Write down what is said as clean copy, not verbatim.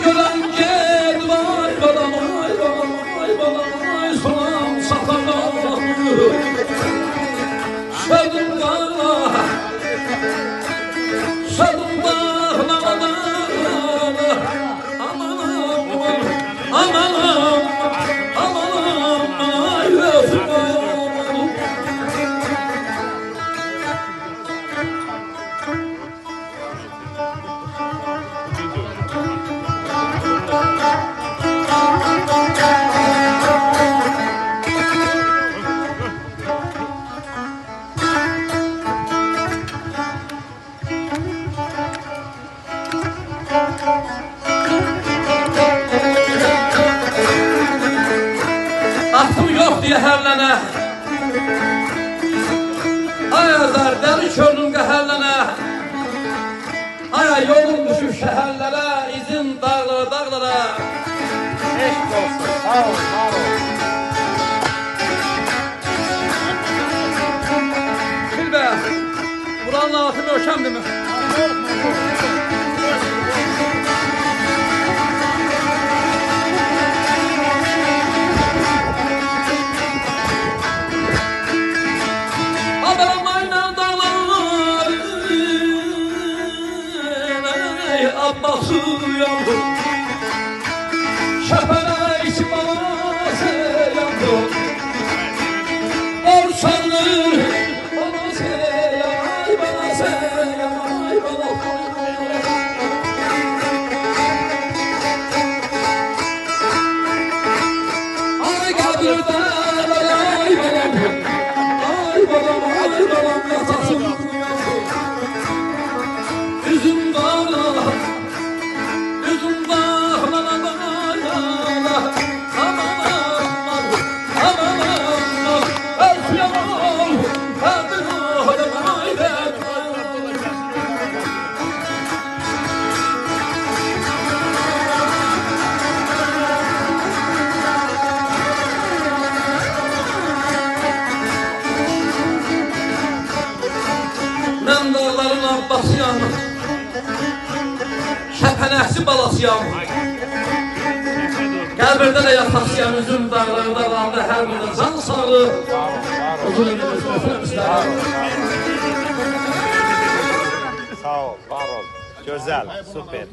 gören gel vay balam vay balam vay balam vay sonam sakalım Şadım dağla Şadım dağla Amanım Amanım Amanım ay özüm Aklım yok diye hərlənə Ay azar dəri körnüm qəhərlənə Ay yolum düşüb şəhərlərə İzin dağlara dağlara Eşk olsun, sağ ol, sağ ol. Bilbə, buranın altı möhkəmdir mi? Abbası yandı Şəpənə içmazı yandı Orçanır Bana seyay Bana seyay Bana Ay kabirdə Ay balam Ay balam Ay balam Yatasım yandı Üzüm dağla Mən dağların abbasıyam Şəpənəkçi balasıyam Qəbirdə də yatasıyam Üzüm dağlarında qaldı hər birində can sağlı Uzun ediniz Sağ ol, var ol. Güzel, süper.